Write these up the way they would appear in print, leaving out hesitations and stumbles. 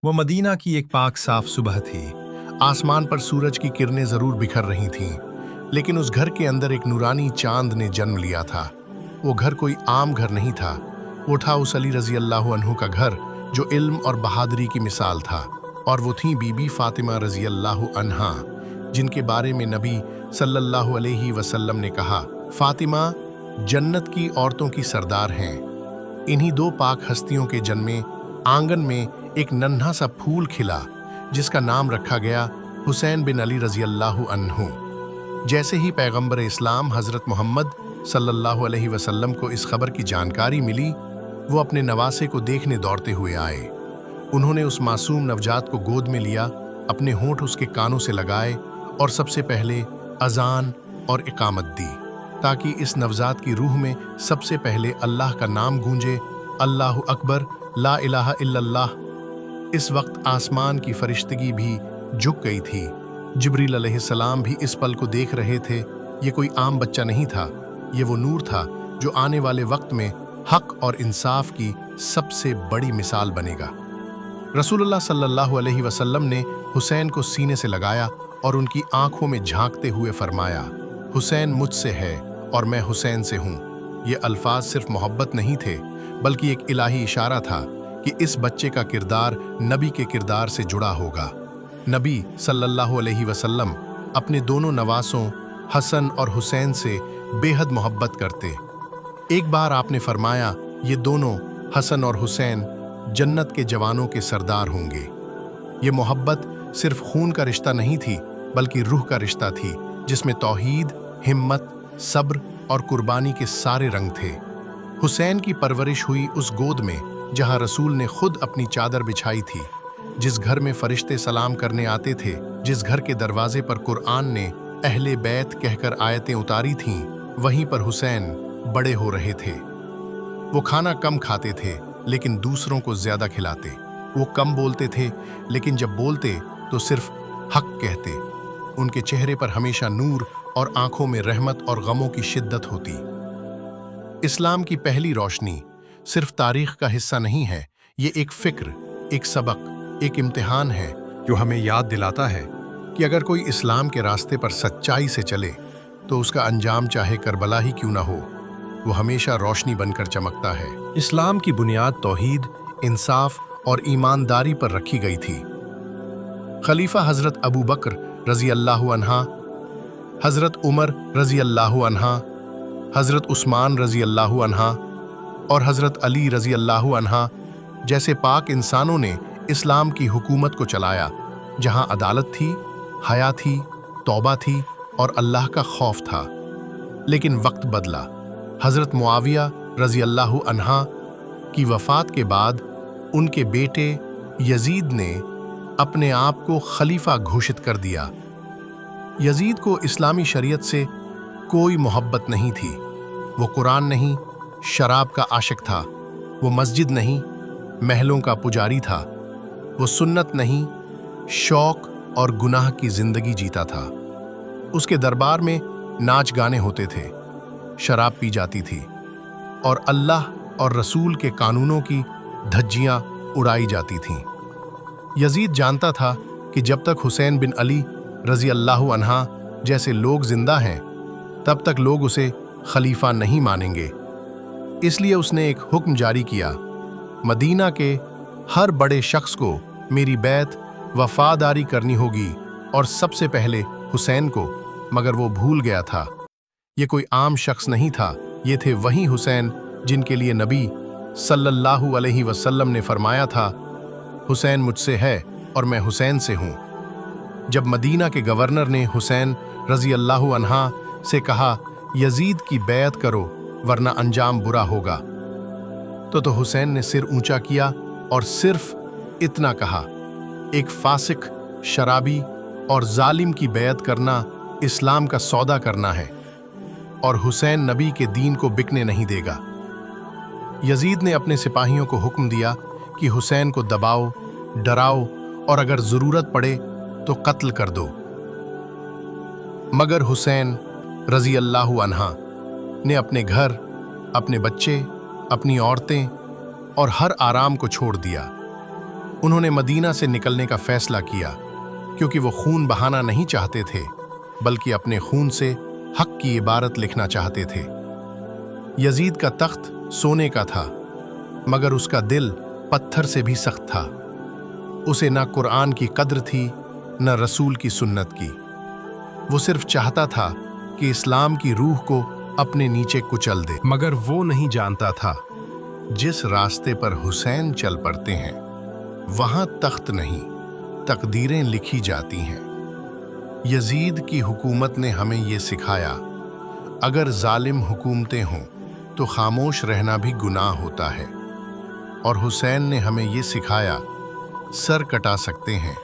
वो मदीना की एक पाक साफ सुबह थी। आसमान पर सूरज की किरणें जरूर बिखर रही थीं, लेकिन उस घर के अंदर एक नूरानी चांद ने जन्म लिया था। वो घर कोई आम घर नहीं था। वो था उस अली रजी अल्लाह अन्हु का घर, जो इल्म और बहादुरी की मिसाल था। और वो थी बीबी फातिमा रजी अल्लाह अन्हा, जिनके बारे में नबी सल्लल्लाहु अलैहि वसल्लम ने कहा, फातिमा जन्नत की औरतों की सरदार हैं। इन्हीं दो पाक हस्तियों के जन्मे आंगन में एक नन्हा सा फूल खिला, जिसका नाम रखा गया हुसैन बिन अली रजी अल्लाह अन्हु। जैसे ही पैगंबर इस्लाम हजरत मोहम्मद सल्लल्लाहु अलैहि वसल्लम को इस खबर की जानकारी मिली, वो अपने नवासे को देखने दौड़ते हुए आए। उन्होंने उस मासूम नवजात को गोद में लिया, अपने होंठ उसके कानों से लगाए और सबसे पहले अजान और इकामत दी, ताकि इस नवजात की रूह में सबसे पहले अल्लाह का नाम गूंजे, अल्लाह अकबर, ला इलाहा इल्लल्लाह। इस वक्त आसमान की फरिश्तगी भी झुक गई थी। जिब्रील अलैहिस्सलाम भी इस पल को देख रहे थे। ये कोई आम बच्चा नहीं था, ये वो नूर था जो आने वाले वक्त में हक और इंसाफ की सबसे बड़ी मिसाल बनेगा। रसूलुल्लाह सल्लल्लाहु अलैहि वसल्लम ने हुसैन को सीने से लगाया और उनकी आंखों में झांकते हुए फरमाया, हुसैन मुझसे है और मैं हुसैन से हूँ। ये अल्फाज सिर्फ मोहब्बत नहीं थे, बल्कि एक इलाही इशारा था कि इस बच्चे का किरदार नबी के किरदार से जुड़ा होगा। नबी सल्लल्लाहु अलैहि वसल्लम अपने दोनों नवासों हसन और हुसैन से बेहद मोहब्बत करते। एक बार आपने फरमाया, ये दोनों हसन और हुसैन जन्नत के जवानों के सरदार होंगे। ये मोहब्बत सिर्फ खून का रिश्ता नहीं थी, बल्कि रूह का रिश्ता थी, जिसमें तौहीद, हिम्मत, सब्र और कुर्बानी के सारे रंग थे। हुसैन की परवरिश हुई उस गोद में जहां रसूल ने खुद अपनी चादर बिछाई थी, जिस घर में फरिश्ते सलाम करने आते थे, जिस घर के दरवाजे पर कुरान ने अहले बैत कहकर आयतें उतारी थीं, वहीं पर हुसैन बड़े हो रहे थे। वो खाना कम खाते थे, लेकिन दूसरों को ज्यादा खिलाते। वो कम बोलते थे, लेकिन जब बोलते तो सिर्फ हक कहते। उनके चेहरे पर हमेशा नूर और आंखों में रहमत और गमों की शिद्दत होती। इस्लाम की पहली रोशनी सिर्फ तारीख का हिस्सा नहीं है, ये एक फिक्र, एक सबक, एक इम्तिहान है जो हमें याद दिलाता है कि अगर कोई इस्लाम के रास्ते पर सच्चाई से चले तो उसका अंजाम चाहे करबला ही क्यों ना हो, वो हमेशा रोशनी बनकर चमकता है। इस्लाम की बुनियाद तौहीद, इंसाफ और ईमानदारी पर रखी गई थी। खलीफा हजरत अबू बकर रजी अल्लाह अन्हा, हजरत उमर रजी अल्लाह अन्हा, हजरत उस्मान रजी अल्लाह अन्हा और हजरत अली रजी अल्लाह अन्हा जैसे पाक इंसानों ने इस्लाम की हुकूमत को चलाया, जहां अदालत थी, हया थी, तौबा थी और अल्लाह का खौफ था। लेकिन वक्त बदला। हजरत मुआविया रजी अल्लाह अन्हा की वफात के बाद उनके बेटे यजीद ने अपने आप को खलीफा घोषित कर दिया। यजीद को इस्लामी शरीयत से कोई मोहब्बत नहीं थी। वो कुरान नहीं, शराब का आशिक था। वो मस्जिद नहीं, महलों का पुजारी था। वो सुन्नत नहीं, शौक और गुनाह की जिंदगी जीता था। उसके दरबार में नाच गाने होते थे, शराब पी जाती थी और अल्लाह और रसूल के कानूनों की धज्जियां उड़ाई जाती थीं। यजीद जानता था कि जब तक हुसैन बिन अली रजी अल्लाह अन्हा जैसे लोग जिंदा हैं, तब तक लोग उसे खलीफा नहीं मानेंगे। इसलिए उसने एक हुक्म जारी किया, मदीना के हर बड़े शख्स को मेरी बैत वफादारी करनी होगी, और सबसे पहले हुसैन को। मगर वो भूल गया था, ये कोई आम शख्स नहीं था, ये थे वही हुसैन जिनके लिए नबी सल्लल्लाहु अलैहि वसल्लम ने फरमाया था, हुसैन मुझसे है और मैं हुसैन से हूँ। जब मदीना के गवर्नर ने हुसैन रजी अल्लाह अन्हा से कहा, यजीद की बैत करो वरना अंजाम बुरा होगा, तो हुसैन ने सिर ऊंचा किया और सिर्फ इतना कहा, एक फासिक, शराबी और जालिम की बैत करना इस्लाम का सौदा करना है, और हुसैन नबी के दीन को बिकने नहीं देगा। यजीद ने अपने सिपाहियों को हुक्म दिया कि हुसैन को दबाओ, डराओ और अगर जरूरत पड़े तो कत्ल कर दो। मगर हुसैन रजी अल्लाह अन्हा ने अपने घर, अपने बच्चे, अपनी औरतें और हर आराम को छोड़ दिया। उन्होंने मदीना से निकलने का फैसला किया क्योंकि वो खून बहाना नहीं चाहते थे, बल्कि अपने खून से हक की इबारत लिखना चाहते थे। यजीद का तख्त सोने का था, मगर उसका दिल पत्थर से भी सख्त था। उसे ना कुरान की कद्र थी, न रसूल की सुन्नत की। वो सिर्फ चाहता था कि इस्लाम की रूह को अपने नीचे कुचल दे। मगर वो नहीं जानता था, जिस रास्ते पर हुसैन चल पड़ते हैं वहां तख्त नहीं, तकदीरें लिखी जाती हैं। यजीद की हुकूमत ने हमें ये सिखाया, अगर जालिम हुकूमतें हों तो खामोश रहना भी गुनाह होता है। और हुसैन ने हमें ये सिखाया, सर कटा सकते हैं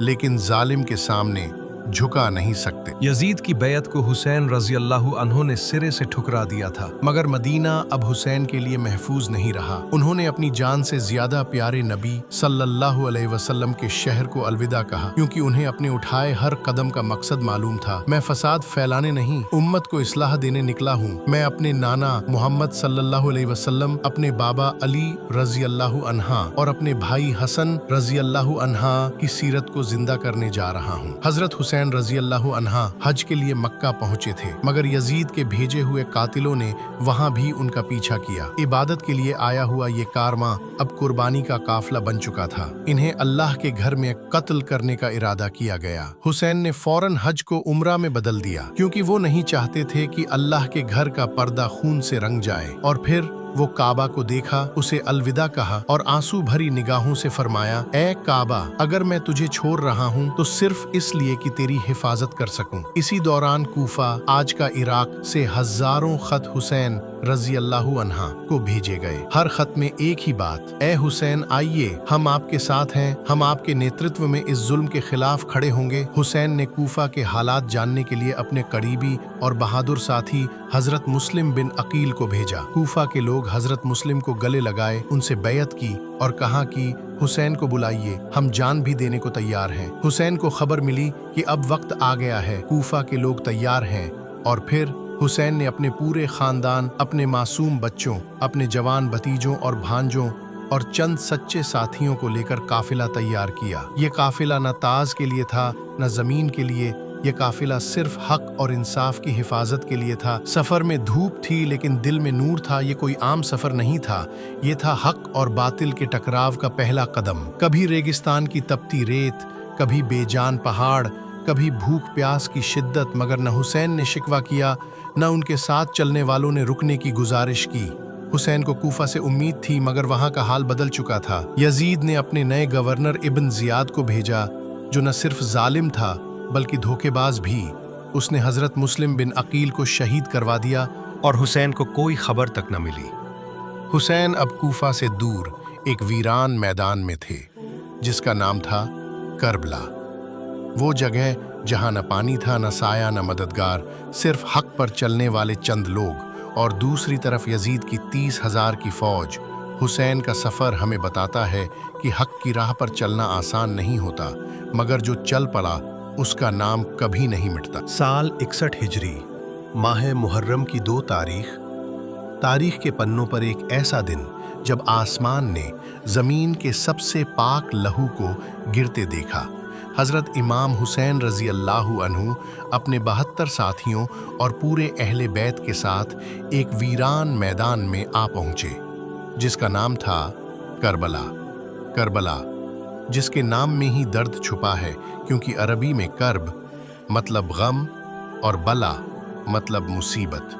लेकिन जालिम के सामने झुका नहीं सकते। यजीद की बैत को हुसैन रजी अल्लाहु अन्हु ने सिरे से ठुकरा दिया था, मगर मदीना अब हुसैन के लिए महफूज नहीं रहा। उन्होंने अपनी जान से ज्यादा प्यारे नबी सल्लल्लाहु अलैहि वसल्लम के शहर को अलविदा कहा, क्योंकि उन्हें अपने उठाए हर कदम का मकसद मालूम था। मैं फसाद फैलाने नहीं, उम्मत को इस्लाह देने निकला हूँ। मैं अपने नाना मोहम्मद सल्लल्लाहु अलैहि वसल्लम, अपने बाबा अली रजी अल्लाहु अन्हा और अपने भाई हसन रजी अल्लाहु अन्हा की सीरत को जिंदा करने जा रहा हूँ। हजरत हुसैन रजी अल्लाहु अन्हा हज के लिए मक्का पहुंचे थे, मगर यजीद के भेजे हुए कातिलों ने वहां भी उनका पीछा किया। इबादत के लिए आया हुआ ये कारवां अब कुर्बानी का काफिला बन चुका था। इन्हें अल्लाह के घर में कत्ल करने का इरादा किया गया। हुसैन ने फौरन हज को उम्रा में बदल दिया, क्योंकि वो नहीं चाहते थे कि अल्लाह के घर का पर्दा खून से रंग जाए। और फिर वो काबा को देखा, उसे अलविदा कहा और आंसू भरी निगाहों से फरमाया, ए काबा, अगर मैं तुझे छोड़ रहा हूँ तो सिर्फ इसलिए कि तेरी हिफाजत कर सकूं। इसी दौरान कूफा, आज का इराक, से हजारों खत हुसैन रजी अल्लाहु अन्हा को भेजे गए। हर खत में एक ही बात, ए हुसैन आइए, हम आपके साथ हैं, हम आपके नेतृत्व में इस जुल्म के खिलाफ खड़े होंगे। हुसैन ने कूफा के हालात जानने के लिए अपने करीबी और बहादुर साथी हजरत मुस्लिम बिन अकील को भेजा। कूफा के लोग हजरत मुस्लिम को गले लगाए, उनसे बैयत की और कहा कि हुसैन को बुलाइए, हम जान भी देने को तैयार हैं। हुसैन को खबर मिली कि अब वक्त आ गया है, कूफा के लोग तैयार हैं। और फिर हुसैन ने अपने पूरे खानदान, अपने मासूम बच्चों, अपने जवान भतीजों और भांजों और चंद सच्चे साथियों को लेकर काफिला तैयार किया। ये काफिला न ताज के लिए था न जमीन के लिए, ये काफिला सिर्फ हक और इंसाफ की हिफाजत के लिए था। सफर में धूप थी लेकिन दिल में नूर था। ये कोई आम सफर नहीं था, ये था हक और बातिल के टकराव का पहला कदम। कभी रेगिस्तान की तपती रेत, कभी बेजान पहाड़, कभी भूख प्यास की शिद्दत, मगर न हुसैन ने शिकवा किया, न उनके साथ चलने वालों ने रुकने की गुजारिश की। हुसैन को कूफा से उम्मीद थी, मगर वहां का हाल बदल चुका था। यजीद ने अपने नए गवर्नर इब्न जियाद को भेजा, जो न सिर्फ जालिम था बल्कि धोखेबाज भी। उसने हजरत मुस्लिम बिन अकील को शहीद करवा दिया और हुसैन को कोई खबर तक न मिली। हुसैन अब कूफा से दूर एक वीरान मैदान में थे, जिसका नाम था करबला। वो जगह जहां न पानी था, न साया, न मददगार, सिर्फ हक पर चलने वाले चंद लोग। और दूसरी तरफ यजीद की 30,000 की फौज। हुसैन का सफर हमें बताता है कि हक की राह पर चलना आसान नहीं होता, मगर जो चल पड़ा उसका नाम कभी नहीं मिटता। साल 61 हिजरी, माह मुहर्रम की 2 तारीख। तारीख के पन्नों पर एक ऐसा दिन जब आसमान ने जमीन के सबसे पाक लहू को गिरते देखा। हजरत इमाम हुसैन रजी अल्लाहु अन्हु अपने 72 साथियों और पूरे अहले बैत के साथ एक वीरान मैदान में आ पहुंचे, जिसका नाम था करबला। करबला, जिसके नाम में ही दर्द छुपा है, क्योंकि अरबी में कर्ब मतलब गम और बला मतलब मुसीबत।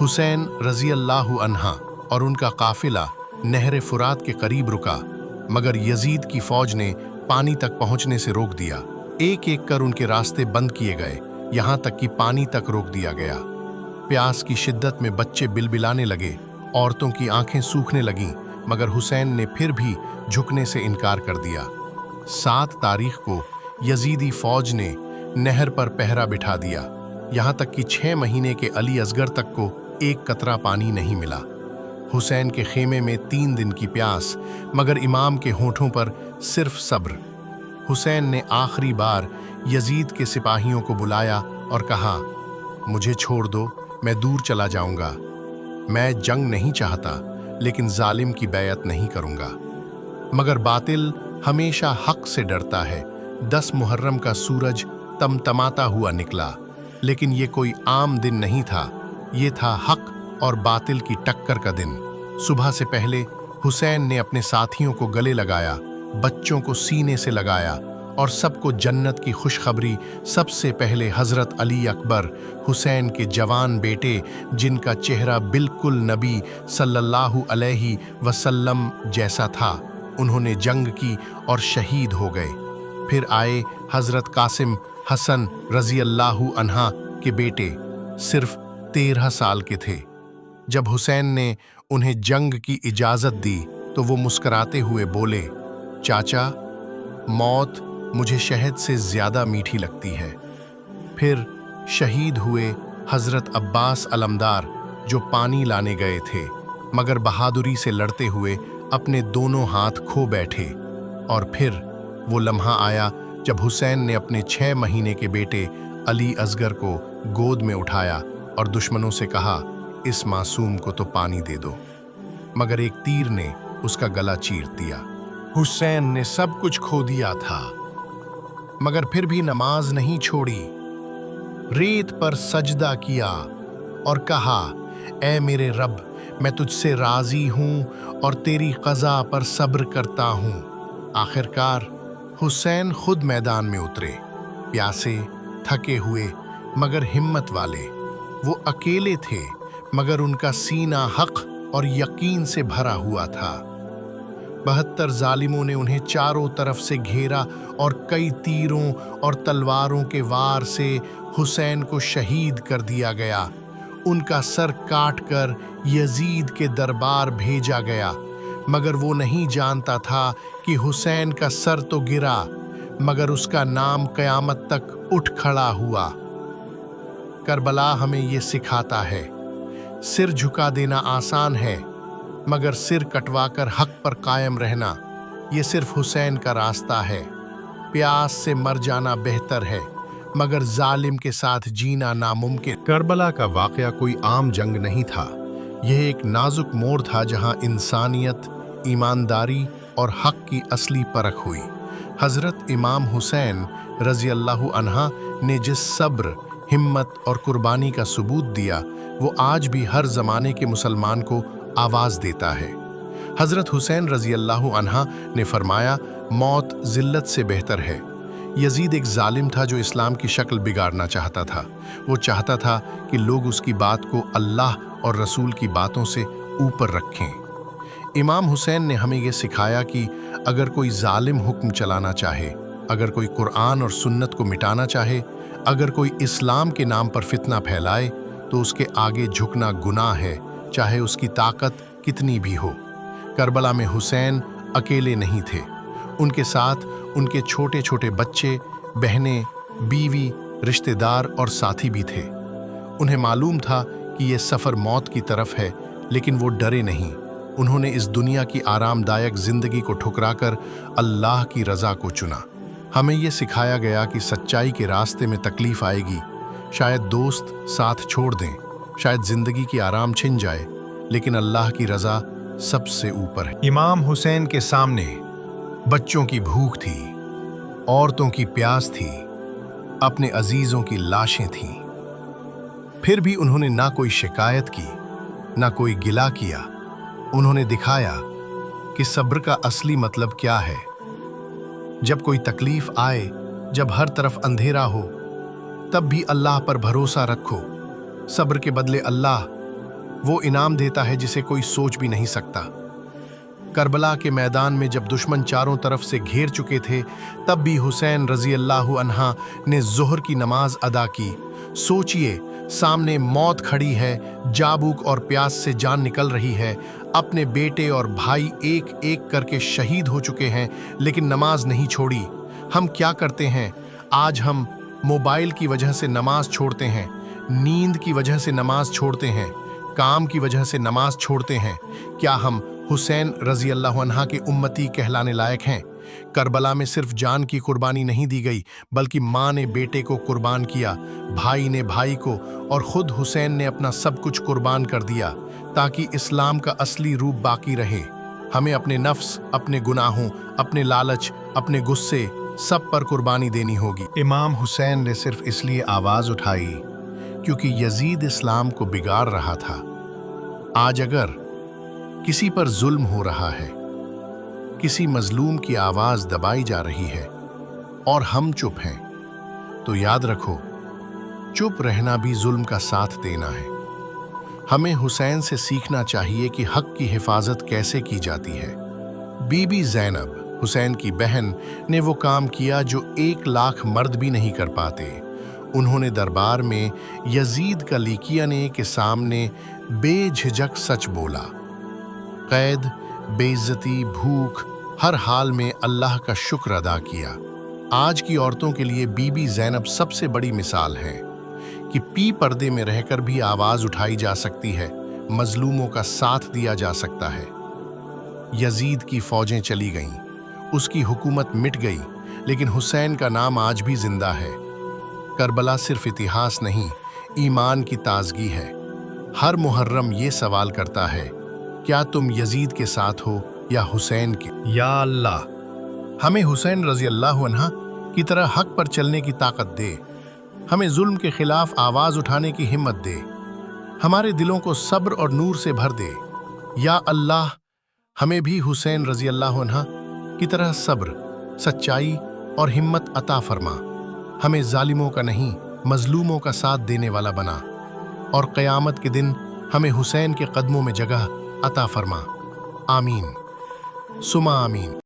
हुसैन रजी अल्लाहु अन्हा और उनका काफिला नहर फुरात के करीब रुका, मगर यजीद की फौज ने पानी तक पहुंचने से रोक दिया। एक एक कर उनके रास्ते बंद किए गए, यहां तक कि पानी तक रोक दिया गया। प्यास की शिद्दत में बच्चे बिलबिलाने लगे, औरतों की आंखें सूखने लगीं, मगर हुसैन ने फिर भी झुकने से इनकार कर दिया। 7 तारीख को यजीदी फौज ने नहर पर पहरा बिठा दिया, यहां तक कि 6 महीने के अली असगर तक को एक कतरा पानी नहीं मिला। हुसैन के खेमे में 3 दिन की प्यास, मगर इमाम के होठों पर सिर्फ सब्र। हुसैन ने आखिरी बार यजीद के सिपाहियों को बुलाया और कहा, मुझे छोड़ दो, मैं दूर चला जाऊंगा। मैं जंग नहीं चाहता, लेकिन जालिम की बैयत नहीं करूंगा। मगर बातिल हमेशा हक से डरता है। 10 मुहर्रम का सूरज तमतमाता हुआ निकला, लेकिन ये कोई आम दिन नहीं था। ये था हक और बातिल की टक्कर का दिन। सुबह से पहले हुसैन ने अपने साथियों को गले लगाया, बच्चों को सीने से लगाया और सबको जन्नत की खुशखबरी सबसे पहले हजरत अली अकबर, हुसैन के जवान बेटे, जिनका चेहरा बिल्कुल नबी सल्लल्लाहु अलैहि वसल्लम जैसा था, उन्होंने जंग की और शहीद हो गए। फिर आए हजरत कासिम हसन रजी अल्लाहु अन्हा के बेटे, सिर्फ 13 साल के थे। जब हुसैन ने उन्हें जंग की इजाज़त दी तो वो मुस्कराते हुए बोले, चाचा, मौत मुझे शहद से ज़्यादा मीठी लगती है। फिर शहीद हुए हज़रत अब्बास अलमदार, जो पानी लाने गए थे, मगर बहादुरी से लड़ते हुए अपने दोनों हाथ खो बैठे। और फिर वो लम्हा आया जब हुसैन ने अपने 6 महीने के बेटे अली असगर को गोद में उठाया और दुश्मनों से कहा, इस मासूम को तो पानी दे दो, मगर एक तीर ने उसका गला चीर दिया। हुसैन ने सब कुछ खो दिया था, मगर फिर भी नमाज नहीं छोड़ी। रेत पर सजदा किया और कहा, ऐ मेरे रब, मैं तुझसे राजी हूं और तेरी क़ज़ा पर सब्र करता हूं। आखिरकार हुसैन खुद मैदान में उतरे, प्यासे, थके हुए मगर हिम्मत वाले। वो अकेले थे, मगर उनका सीना हक और यकीन से भरा हुआ था। 72 जालिमों ने उन्हें चारों तरफ से घेरा और कई तीरों और तलवारों के वार से हुसैन को शहीद कर दिया गया। उनका सर काटकर यजीद के दरबार भेजा गया, मगर वो नहीं जानता था कि हुसैन का सर तो गिरा, मगर उसका नाम क़यामत तक उठ खड़ा हुआ। करबला हमें ये सिखाता है, सिर झुका देना आसान है, मगर सिर कटवाकर हक पर कायम रहना, ये सिर्फ हुसैन का रास्ता है। प्यास से मर जाना बेहतर है, मगर जालिम के साथ जीना नामुमकिन। करबला का वाक़या कोई आम जंग नहीं था। यह एक नाजुक मोड़ था जहां इंसानियत, ईमानदारी और हक की असली परख हुई। हज़रत इमाम हुसैन रज़ी अल्लाहु अन्हा ने जिस सब्र, हिम्मत और कुर्बानी का सबूत दिया, वो आज भी हर ज़माने के मुसलमान को आवाज़ देता है। हज़रत हुसैन रज़ी अल्लाहु अन्हा ने फरमाया, मौत ज़िल्लत से बेहतर है। यजीद एक जालिम था जो इस्लाम की शक्ल बिगाड़ना चाहता था। वो चाहता था कि लोग उसकी बात को अल्लाह और रसूल की बातों से ऊपर रखें। इमाम हुसैन ने हमें ये सिखाया कि अगर कोई जालिम हुक्म चलाना चाहे, अगर कोई कुरान और सुन्नत को मिटाना चाहे, अगर कोई इस्लाम के नाम पर फितना फैलाए, तो उसके आगे झुकना गुनाह है, चाहे उसकी ताकत कितनी भी हो। करबला में हुसैन अकेले नहीं थे, उनके साथ उनके छोटे छोटे बच्चे, बहनें, बीवी, रिश्तेदार और साथी भी थे। उन्हें मालूम था कि ये सफ़र मौत की तरफ है, लेकिन वो डरे नहीं। उन्होंने इस दुनिया की आरामदायक ज़िंदगी को ठुकराकर अल्लाह की रज़ा को चुना। हमें ये सिखाया गया कि सच्चाई के रास्ते में तकलीफ़ आएगी, शायद दोस्त साथ छोड़ दें, शायद ज़िंदगी की आराम छिन जाए, लेकिन अल्लाह की रज़ा सबसे ऊपर है। इमाम हुसैन के सामने बच्चों की भूख थी, औरतों की प्यास थी, अपने अजीज़ों की लाशें थीं। फिर भी उन्होंने ना कोई शिकायत की, ना कोई गिला किया। उन्होंने दिखाया कि सब्र का असली मतलब क्या है। जब कोई तकलीफ आए, जब हर तरफ अंधेरा हो, तब भी अल्लाह पर भरोसा रखो। सब्र के बदले अल्लाह वो इनाम देता है जिसे कोई सोच भी नहीं सकता। करबला के मैदान में जब दुश्मन चारों तरफ से घेर चुके थे, तब भी हुसैन रज़ी अल्लाहु अन्हा ने ज़ोहर की नमाज अदा की। सोचिए, सामने मौत खड़ी है, जाबुक और प्यास से जान निकल रही है, अपने बेटे और भाई एक एक करके शहीद हो चुके हैं, लेकिन नमाज नहीं छोड़ी। हम क्या करते हैं आज? हम मोबाइल की वजह से नमाज छोड़ते हैं, नींद की वजह से नमाज छोड़ते हैं, काम की वजह से नमाज छोड़ते हैं। क्या हम हुसैन रज़ी अल्लाहु अन्हा के उम्मती कहलाने लायक हैं? करबला में सिर्फ जान की कुर्बानी नहीं दी गई, बल्कि माँ ने बेटे को कुर्बान किया, भाई ने भाई को, और खुद हुसैन ने अपना सब कुछ कुर्बान कर दिया ताकि इस्लाम का असली रूप बाकी रहे। हमें अपने नफ्स, अपने गुनाहों, अपने लालच, अपने गुस्से सब पर कुर्बानी देनी होगी। इमाम हुसैन ने सिर्फ इसलिए आवाज उठाई क्योंकि यजीद इस्लाम को बिगाड़ रहा था। आज अगर किसी पर जुल्म हो रहा है, किसी मजलूम की आवाज दबाई जा रही है और हम चुप हैं, तो याद रखो, चुप रहना भी जुल्म का साथ देना है। हमें हुसैन से सीखना चाहिए कि हक की हिफाजत कैसे की जाती है। बीबी ज़ैनब, हुसैन की बहन, ने वो काम किया जो 1 लाख मर्द भी नहीं कर पाते। उन्होंने दरबार में यजीद का लिकियाने के सामने बेझिझक सच बोला। कैद, बेइज्जती, भूख, हर हाल में अल्लाह का शुक्र अदा किया। आज की औरतों के लिए बीबी ज़ैनब सबसे बड़ी मिसाल है कि पी पर्दे में रहकर भी आवाज उठाई जा सकती है, मजलूमों का साथ दिया जा सकता है। यजीद की फौजें चली गईं, उसकी हुकूमत मिट गई, लेकिन हुसैन का नाम आज भी जिंदा है। करबला सिर्फ इतिहास नहीं, ईमान की ताजगी है। हर मुहर्रम ये सवाल करता है, क्या तुम यजीद के साथ हो या हुसैन के? या अल्लाह, हमें हुसैन रजी अल्लाह अन्हा की तरह हक पर चलने की ताकत दे। हमें जुल्म के खिलाफ आवाज उठाने की हिम्मत दे। हमारे दिलों को सब्र और नूर से भर दे। या अल्लाह, हमें भी हुसैन रजी अल्लाह अन्हा की तरह सब्र, सच्चाई और हिम्मत अता फरमा। हमें जालिमों का नहीं, मजलूमों का साथ देने वाला बना, और क़यामत के दिन हमें हुसैन के कदमों में जगह अता फरमा। आमीन सुमा आमीन।